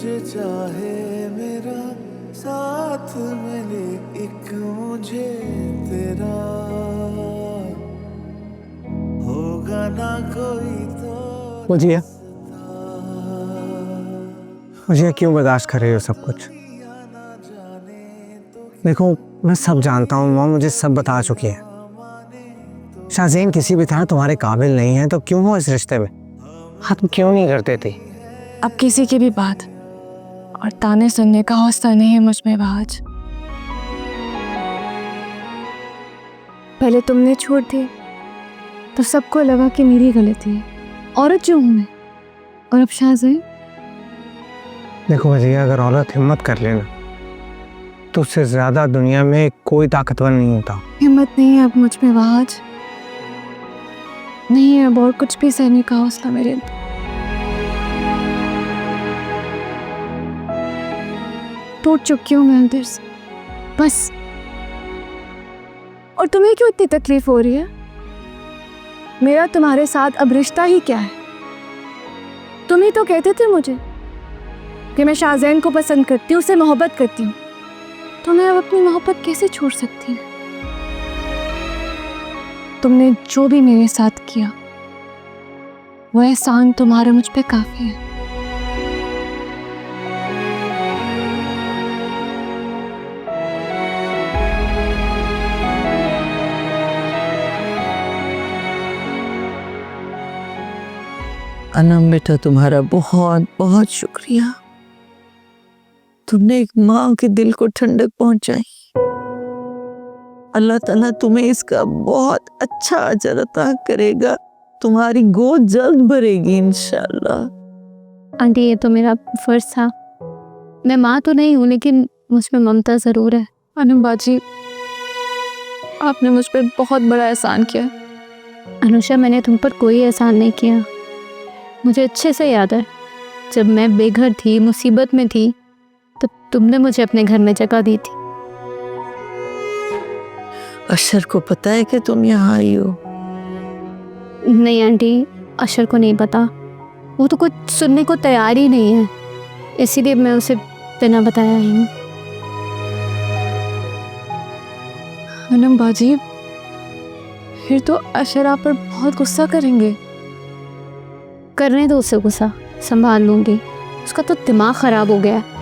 तुझे चाहे मेरा साथ मिले एक मुझे तेरा होगा ना कोई तो मुझे क्यों बर्दाश्त कर रही हो सब कुछ? देखो मैं सब जानता हूँ, माँ मुझे सब बता चुकी है। शाज़ेन किसी भी तरह तुम्हारे काबिल नहीं है, तो क्यों हो इस रिश्ते में? हाँ तुम क्यों नहीं करते थे? अब किसी की भी बात और ताने सुनने का हौसला नहीं है मुझ में आज। पहले तुमने छोड़ दिए तो सबको लगा कि मेरी गलती है, औरत जो हूं मैं। और अब शाज़ेन। देखो वजिया, अगर औरत हिम्मत कर लेना तो उससे ज्यादा दुनिया में कोई ताकतवर नहीं होता। हिम्मत नहीं है अब मुझ में आज, नहीं है अब और कुछ भी सहने का हौसला मेरे अंदर। टूट चुकी हूँ मैं अंदर से, बस। और तुम्हें क्यों इतनी तकलीफ हो रही है? मेरा तुम्हारे साथ अब रिश्ता ही क्या है? तुम ही तो कहते थे मुझे कि मैं शाज़ेन को पसंद करती हूँ, उससे मोहब्बत करती हूँ, तो मैं अब अपनी मोहब्बत कैसे छोड़ सकती हूँ? तुमने जो भी मेरे साथ किया वो एहसान तुम्हारा मुझ पे काफी है। अनम बेटा, तुम्हारा बहुत बहुत शुक्रिया। तुमने एक माँ के दिल को ठंडक पहुंचाई। अल्लाह ताला तुम्हें इसका बहुत अच्छा अजर अता करेगा। तुम्हारी गोद जल्द भरेगी इंशाल्लाह। आंटी ये तो मेरा फर्ज था। मैं माँ तो नहीं हूँ लेकिन मुझ में ममता ज़रूर है। अनम बाजी, आपने मुझ पर बहुत बड़ा एहसान किया। अनुषा, मैंने तुम पर कोई एहसान नहीं किया। मुझे अच्छे से याद है जब मैं बेघर थी, मुसीबत में थी, तब तुमने मुझे अपने घर में जगह दी थी। अशर को पता है कि तुम यहाँ आई हो? नहीं आंटी, अशर को नहीं पता। वो तो कुछ सुनने को तैयार ही नहीं है, इसीलिए मैं उसे बिना बताया आई हूँ। अनम बाजी, फिर तो अशर आप पर बहुत गुस्सा करेंगे। करने दो उसे गुस्सा, संभाल लूँगी। उसका तो दिमाग ख़राब हो गया है।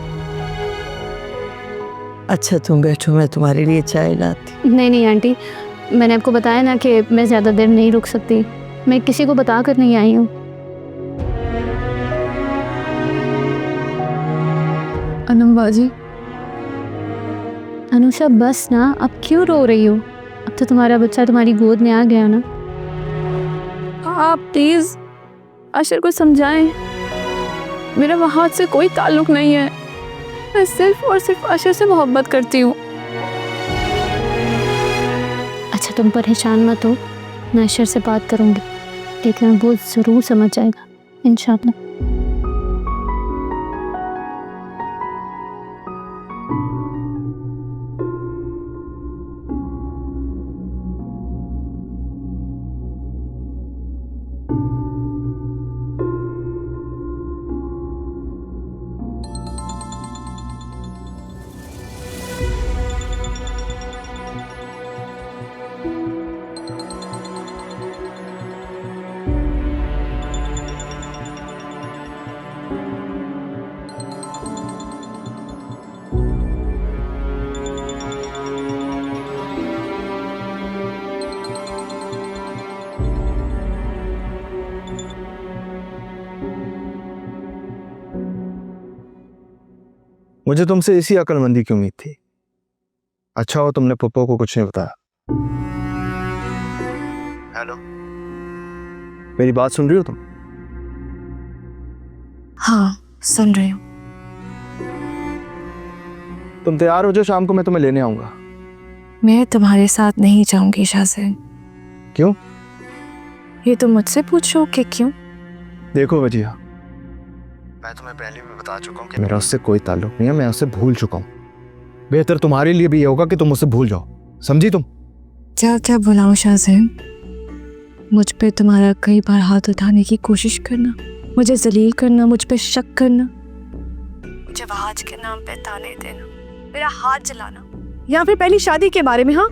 अच्छा तुम बैठो, मैं तुम्हारे लिए चाय लाती। नहीं नहीं आंटी, मैंने आपको बताया ना कि मैं ज़्यादा देर नहीं रुक सकती। मैं किसी को बता कर नहीं आई हूँ। अनम बाजी। अनुषा बस ना, अब क्यों रो रही हो? अब तो तुम्हारा बच्चा तुम्हारी गोद में आ गया ना। आप प्लीज़ अशर को समझाएं, मेरा वहाँ से कोई ताल्लुक नहीं है। मैं सिर्फ और सिर्फ अशर से मोहब्बत करती हूँ। अच्छा तुम परेशान मत हो, मैं अशर से बात करूँगी, लेकिन वो ज़रूर समझ जाएगा इंशाल्लाह। मुझे तुमसे इसी अक्लमंदी की उम्मीद थी। अच्छा हो तुमने पप्पो को कुछ नहीं बताया। हेलो, मेरी बात सुन रही हो तुम? हाँ सुन रही हूँ। तुम तैयार हो जाओ, शाम को मैं तुम्हें लेने आऊंगा। मैं तुम्हारे साथ नहीं जाऊंगी शाज़ेन। क्यों? ये तुम मुझसे पूछो कि क्यों? देखो वजिया, मैं तुम्हें पहले भी बता चुका हूँ कि मेरा उससे कोई ताल्लुक नहीं है। मैं उससे भूल चुका हूँ। बेहतर तुम्हारे लिए भी ये होगा कि तुम उससे भूल जाओ, समझी तुम? क्या क्या बुलाऊं शाज़ेन? मुझ पे तुम्हारा कई बार हाथ उठाने की कोशिश करना, मुझे जलील करना, मुझ पे शक करना, मुझे वहाज के नाम पे ताने देना, मेरा हाथ जलाना, या फिर पहली शादी के बारे में। हाँ,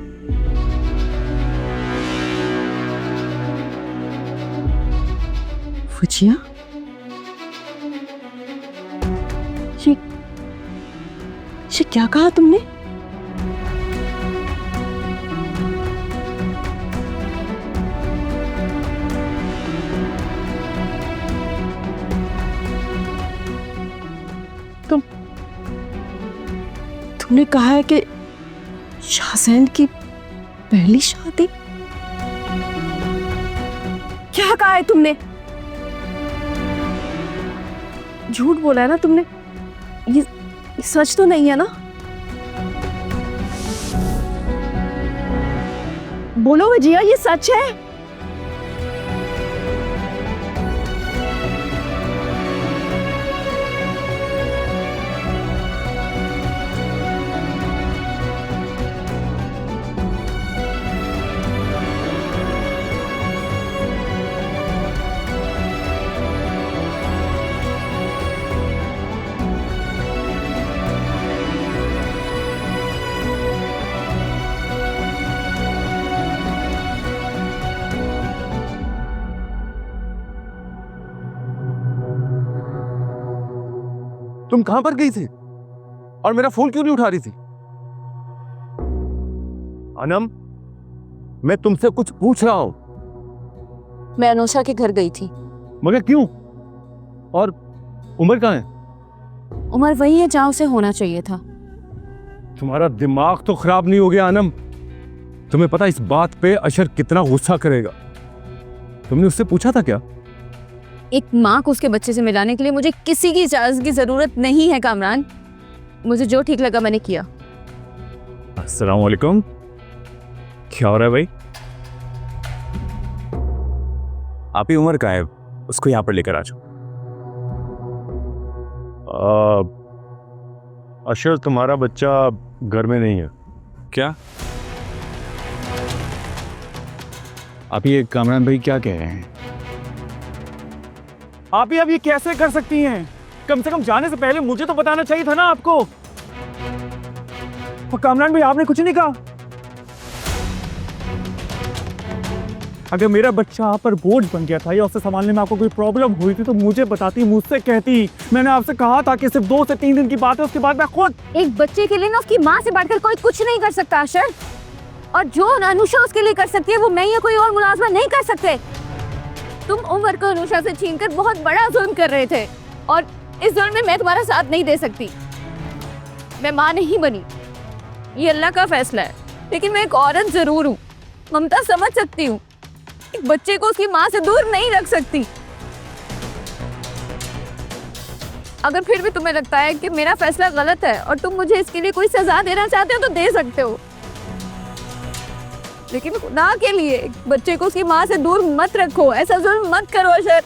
फुजिया, ये क्या कहा तुमने? तुमने कहा है कि शाहजैन की पहली शादी? क्या कहा है तुमने? झूठ बोला है ना तुमने? ये सच तो नहीं है ना? बोलो वजिया, ये सच है? तुम कहां पर गई थी और मेरा फोन क्यों नहीं उठा रही थी? अनम, मैं तुमसे कुछ पूछ रहा हूं। मैं अनुषा के घर गई थी। मगर क्यों? और उमर कहाँ है? उमर वही है जहां उसे होना चाहिए था। तुम्हारा दिमाग तो खराब नहीं हो गया अनम? तुम्हें पता इस बात पे अशर कितना गुस्सा करेगा? तुमने उससे पूछा था क्या? एक माँ को उसके बच्चे से मिलाने के लिए मुझे किसी की इजाजत की जरूरत नहीं है कामरान। मुझे जो ठीक लगा मैंने किया। अस्सलाम वालेकुम। क्या हो रहा है भाई? आप ही उमर का है, उसको यहाँ पर लेकर आ जाओ। अशर, तुम्हारा बच्चा घर में नहीं है क्या? आप ये कामरान भाई क्या कह रहे हैं? आप ही अब ये कैसे कर सकती हैं? कम से कम जाने से पहले मुझे तो बताना चाहिए था ना आपको। और कामरान भाई, आपने कुछ नहीं कहा? अगर मेरा बच्चा आप पर बोझ बन गया था या उसे संभालने में आपको कोई प्रॉब्लम हुई थी तो मुझे बताती, मुझसे कहती। मैंने आपसे कहा था कि सिर्फ 2 से 3 दिन की बात है, उसके बाद मैं खुद। एक बच्चे के लिए ना उसकी माँ से बढ़कर कोई कुछ नहीं कर सकता अशर। और जो अनुषा उसके लिए कर सकती है वो मैं या कोई और मुलाजमा नहीं कर सकते। तुम उमर को अनुषा से छीनकर बहुत बड़ा जुल्म कर रहे थे और इस जुल्म में मैं तुम्हारा साथ नहीं दे सकती। मैं माँ नहीं बनी, ये अल्लाह का फैसला है, लेकिन मैं एक औरत जरूर हूँ। ममता समझ सकती हूँ, एक बच्चे को उसकी माँ से दूर नहीं रख सकती। अगर फिर भी तुम्हें लगता है कि मेरा फैसला गलत है और तुम मुझे इसके लिए कोई सजा देना चाहते हो तो दे सकते हो, लेकिन खुदा के लिए बच्चे को उसकी माँ से दूर मत रखो। ऐसा जुल्म मत करो अशर।